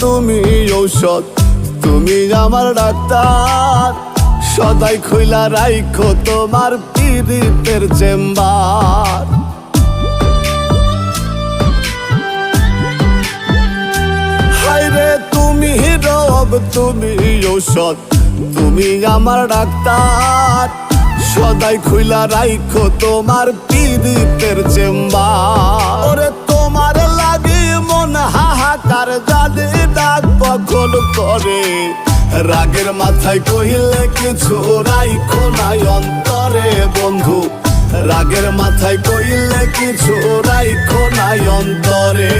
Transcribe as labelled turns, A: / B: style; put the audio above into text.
A: তুমি ঔষধ, তুমি আমার ডাক্তার। সদাই খুইলা রাইখো তোমার পীড়িতের চেম্বার। হায়রে তুমি রব, তুমি ঔষধ, তুমি আমার ডাক্তার। সদাই খুইলা রাইখো তোমার পীড়িতের চেম্বার। ওরে তোমার লাগি মন হাহাকার, জানি ডাক পাগল করে। রাগের মাথায় কহিলে কিছু রাইখো নাই অন্তরে বন্ধু, রাগের মাথায় কহিলে কিছু রাইখো নাই অন্তরে।